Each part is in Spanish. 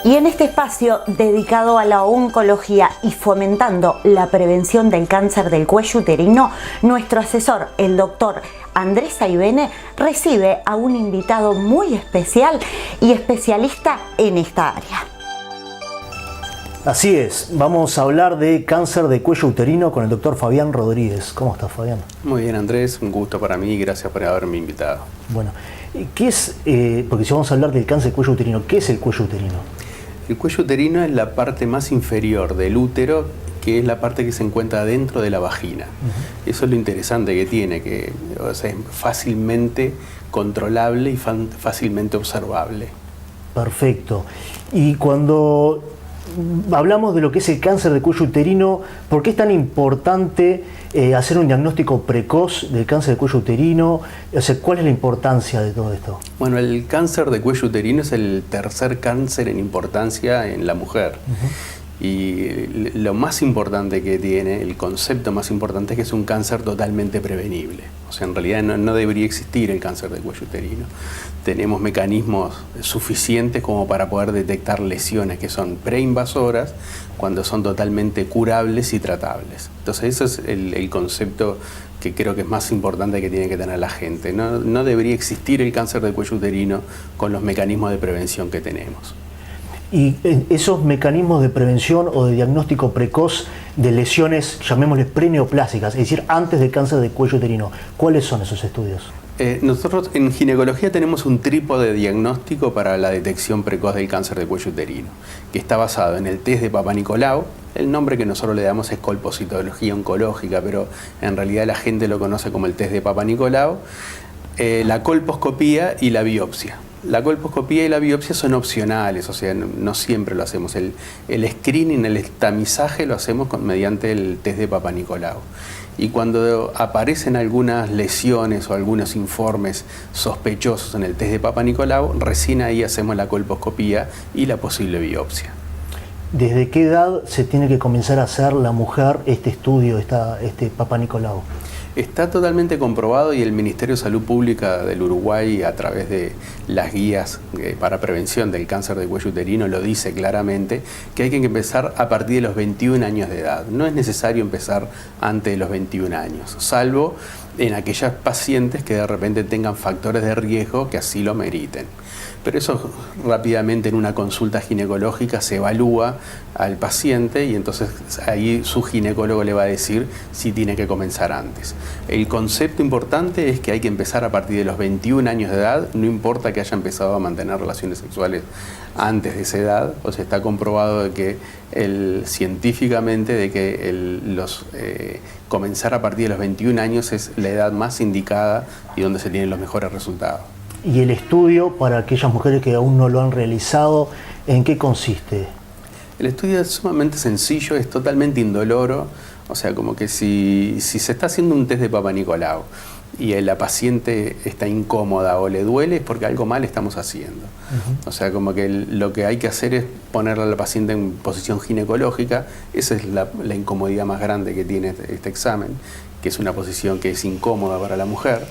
Y en este espacio dedicado a la oncología y fomentando la prevención del cáncer del cuello uterino, nuestro asesor, el doctor Andrés Aivene, recibe a un invitado muy especial y especialista en esta área. Así es, vamos a hablar de cáncer de cuello uterino con el doctor Fabián Rodríguez. ¿Cómo estás, Fabián? Muy bien, Andrés, un gusto para mí y gracias por haberme invitado. Bueno, ¿qué es, porque si vamos a hablar del cáncer de cuello uterino, ¿qué es el cuello uterino? El cuello uterino es la parte más inferior del útero, que es la parte que se encuentra dentro de la vagina. Eso es lo interesante que tiene, que o sea, es fácilmente controlable y fácilmente observable. Perfecto. Y cuando hablamos de lo que es el cáncer de cuello uterino, ¿por qué es tan importante hacer un diagnóstico precoz del cáncer de cuello uterino? O sea, ¿cuál es la importancia de todo esto? Bueno, el cáncer de cuello uterino es el tercer cáncer en importancia en la mujer. Y lo más importante que tiene, el concepto más importante es que es un cáncer totalmente prevenible. O sea, en realidad no debería existir el cáncer de cuello uterino. Tenemos mecanismos suficientes como para poder detectar lesiones que son preinvasoras cuando son totalmente curables y tratables. Entonces, ese es el concepto que creo que es más importante que tiene que tener la gente. No debería existir el cáncer de cuello uterino con los mecanismos de prevención que tenemos. Y esos mecanismos de prevención o de diagnóstico precoz de lesiones, llamémosles preneoplásicas, es decir, antes del cáncer de cuello uterino, ¿cuáles son esos estudios? Nosotros en ginecología tenemos un trípode diagnóstico para la detección precoz del cáncer de cuello uterino, que está basado en el test de Papa Nicolau. El nombre que nosotros le damos es colpocitología oncológica, pero en realidad la gente lo conoce como el test de Papa Nicolau, la colposcopía y la biopsia. La colposcopía y la biopsia son opcionales, o sea, no siempre lo hacemos. El screening, el tamizaje lo hacemos mediante el test de Papa Nicolau. Y cuando aparecen algunas lesiones o algunos informes sospechosos en el test de Papa Nicolau, recién ahí hacemos la colposcopía y la posible biopsia. ¿Desde qué edad se tiene que comenzar a hacer la mujer este estudio, este Papa Nicolau? Está totalmente comprobado y el Ministerio de Salud Pública del Uruguay, a través de las guías para prevención del cáncer de cuello uterino, lo dice claramente, que hay que empezar a partir de los 21 años de edad. No es necesario empezar antes de los 21 años, salvo en aquellas pacientes que de repente tengan factores de riesgo que así lo meriten. Pero eso rápidamente en una consulta ginecológica se evalúa al paciente y entonces ahí su ginecólogo le va a decir si tiene que comenzar antes. El concepto importante es que hay que empezar a partir de los 21 años de edad, no importa que haya empezado a mantener relaciones sexuales antes de esa edad, o sea, está comprobado de que científicamente de que comenzar a partir de los 21 años es la edad más indicada y donde se tienen los mejores resultados. ¿Y el estudio, para aquellas mujeres que aún no lo han realizado, en qué consiste? El estudio es sumamente sencillo, es totalmente indoloro, o sea, como que si se está haciendo un test de Papa Nicolau y la paciente está incómoda o le duele, es porque algo mal estamos haciendo. O sea, como que lo que hay que hacer es ponerle a la paciente en posición ginecológica. Esa es la incomodidad más grande que tiene este examen, que es una posición que es incómoda para la mujer.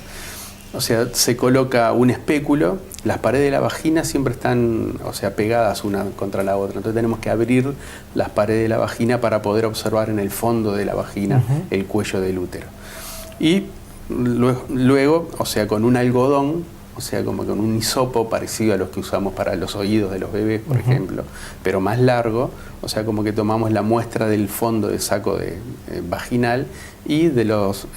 O sea, se coloca un espéculo, las paredes de la vagina siempre están, o sea, pegadas una contra la otra, entonces tenemos que abrir las paredes de la vagina para poder observar en el fondo de la vagina el cuello del útero. Y luego, o sea, con un algodón, o sea, como con un hisopo parecido a los que usamos para los oídos de los bebés, por ejemplo, pero más largo, o sea, como que tomamos la muestra del fondo del saco vaginal y de los...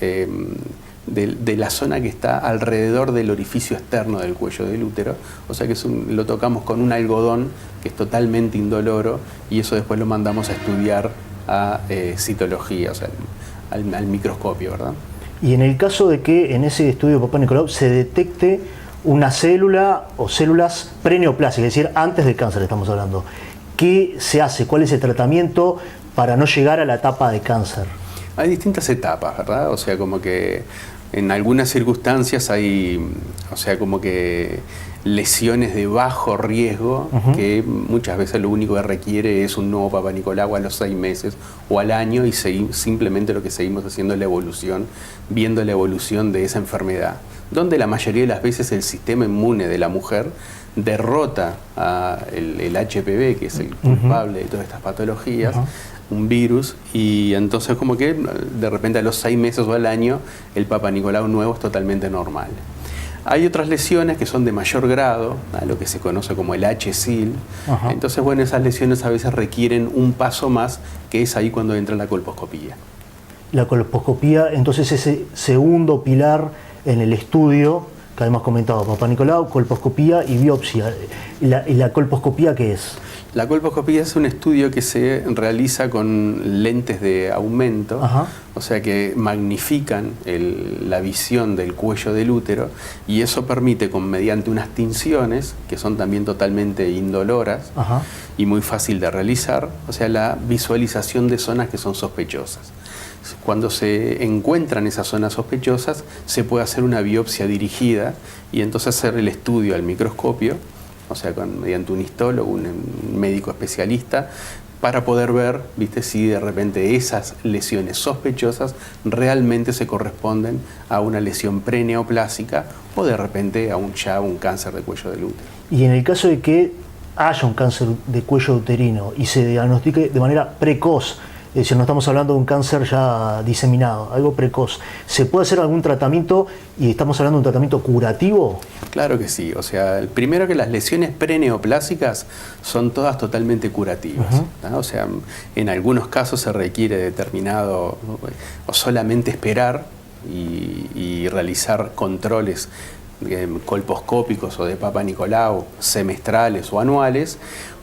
de la zona que está alrededor del orificio externo del cuello del útero, o sea que lo tocamos con un algodón que es totalmente indoloro y eso después lo mandamos a estudiar a citología, o sea, al microscopio, ¿verdad? Y en el caso de que en ese estudio de Papa Nicolau se detecte una célula o células preneoplásicas, es decir, antes del cáncer estamos hablando, ¿qué se hace? ¿Cuál es el tratamiento para no llegar a la etapa de cáncer? Hay distintas etapas, ¿verdad? O sea, como que en algunas circunstancias hay, o sea, como que lesiones de bajo riesgo, que muchas veces lo único que requiere es un nuevo Papa Nicolau a los 6 meses o al año, y simplemente lo que seguimos haciendo es la evolución, viendo la evolución de esa enfermedad, donde la mayoría de las veces el sistema inmune de la mujer derrota el HPV, que es el culpable de todas estas patologías, un virus, y entonces como que de repente a los 6 meses o al año el Papa Nicolau nuevo es totalmente normal. Hay otras lesiones que son de mayor grado, a lo que se conoce como el HSIL. Entonces, bueno, esas lesiones a veces requieren un paso más, que es ahí cuando entra la colposcopía. La colposcopía, entonces, ese segundo pilar en el estudio que habíamos comentado, Papa Nicolau, colposcopía y biopsia. ¿Y la colposcopía qué es? La colposcopía es un estudio que se realiza con lentes de aumento, o sea que magnifican la visión del cuello del útero, y eso permite, mediante unas tinciones, que son también totalmente indoloras y muy fácil de realizar, o sea, la visualización de zonas que son sospechosas. Cuando se encuentran esas zonas sospechosas, se puede hacer una biopsia dirigida y entonces hacer el estudio al microscopio, o sea, mediante un histólogo, un médico especialista, para poder ver, ¿viste?, si de repente esas lesiones sospechosas realmente se corresponden a una lesión preneoplásica o de repente a un cáncer de cuello del útero. Y en el caso de que haya un cáncer de cuello uterino y se diagnostique de manera precoz, es decir, no estamos hablando de un cáncer ya diseminado, algo precoz, ¿se puede hacer algún tratamiento y estamos hablando de un tratamiento curativo? Claro que sí, o sea, primero que las lesiones preneoplásicas son todas totalmente curativas, ¿no? O sea, en algunos casos se requiere determinado o solamente esperar y realizar controles colposcópicos o de Papa Nicolau semestrales o anuales.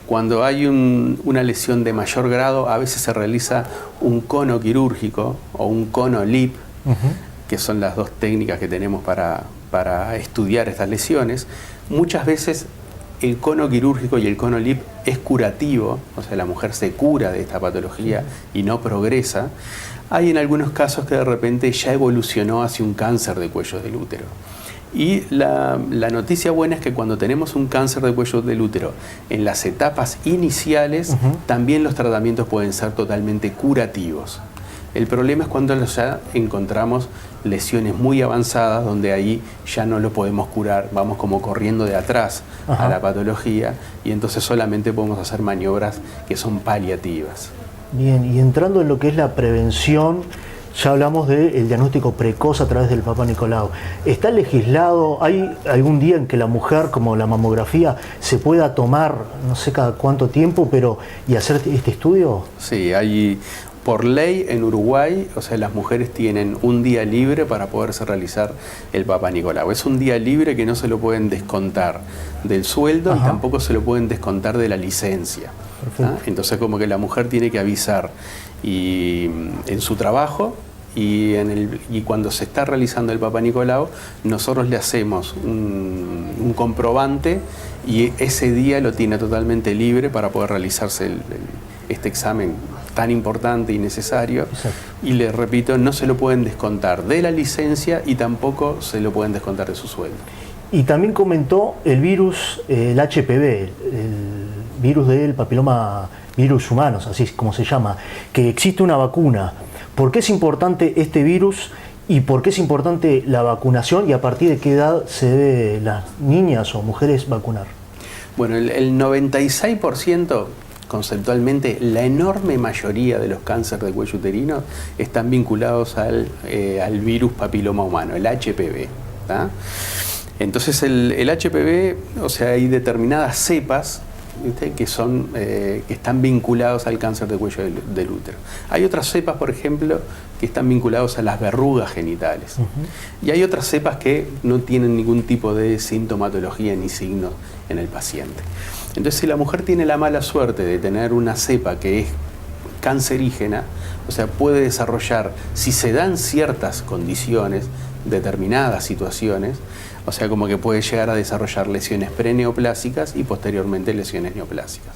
Cuando hay una lesión de mayor grado, a veces se realiza un cono quirúrgico o un cono LIP, que son las dos técnicas que tenemos para estudiar estas lesiones. Muchas veces el cono quirúrgico y el cono LIP es curativo, o sea, la mujer se cura de esta patología y no progresa. Hay en algunos casos que de repente ya evolucionó hacia un cáncer de cuello del útero. Y la noticia buena es que cuando tenemos un cáncer de cuello del útero en las etapas iniciales, también los tratamientos pueden ser totalmente curativos. El problema es cuando ya encontramos lesiones muy avanzadas, donde ahí ya no lo podemos curar, vamos como corriendo de atrás a la patología, y entonces solamente podemos hacer maniobras que son paliativas. Bien, y entrando en lo que es la prevención, ya hablamos del diagnóstico precoz a través del Papa Nicolau. ¿Está legislado? ¿Hay algún día en que la mujer, como la mamografía, se pueda tomar, no sé cada cuánto tiempo, y hacer este estudio? Sí, hay por ley en Uruguay, o sea, las mujeres tienen un día libre para poderse realizar el Papa Nicolau. Es un día libre que no se lo pueden descontar del sueldo y tampoco se lo pueden descontar de la licencia. Entonces, como que la mujer tiene que avisar en su trabajo, y cuando se está realizando el Papa Nicolau, nosotros le hacemos un comprobante, y ese día lo tiene totalmente libre para poder realizarse este examen tan importante y necesario. Exacto. Y le repito, no se lo pueden descontar de la licencia y tampoco se lo pueden descontar de su sueldo. Y también comentó el virus, el HPV, el virus del papiloma virus humanos, así es como se llama, que existe una vacuna. ¿Por qué es importante este virus y por qué es importante la vacunación, y a partir de qué edad se debe las niñas o mujeres vacunar? Bueno, el 96%, conceptualmente, la enorme mayoría de los cánceres de cuello uterino están vinculados al virus papiloma humano, el HPV. ¿tá? Entonces el HPV, o sea, hay determinadas cepas, ¿viste?, que están vinculados al cáncer de cuello del útero. Hay otras cepas, por ejemplo, que están vinculados a las verrugas genitales. Y hay otras cepas que no tienen ningún tipo de sintomatología ni signos en el paciente. Entonces, si la mujer tiene la mala suerte de tener una cepa que es cancerígena, o sea, puede desarrollar, si se dan ciertas condiciones, determinadas situaciones, o sea, como que puede llegar a desarrollar lesiones preneoplásicas y posteriormente lesiones neoplásicas.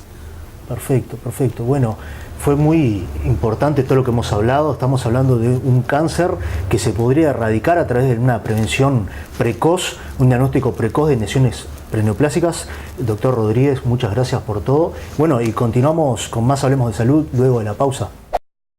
Perfecto, perfecto. Bueno, fue muy importante todo lo que hemos hablado. Estamos hablando de un cáncer que se podría erradicar a través de una prevención precoz, un diagnóstico precoz de lesiones preneoplásicas. Doctor Rodríguez, muchas gracias por todo. Bueno, y continuamos con más Hablemos de Salud luego de la pausa.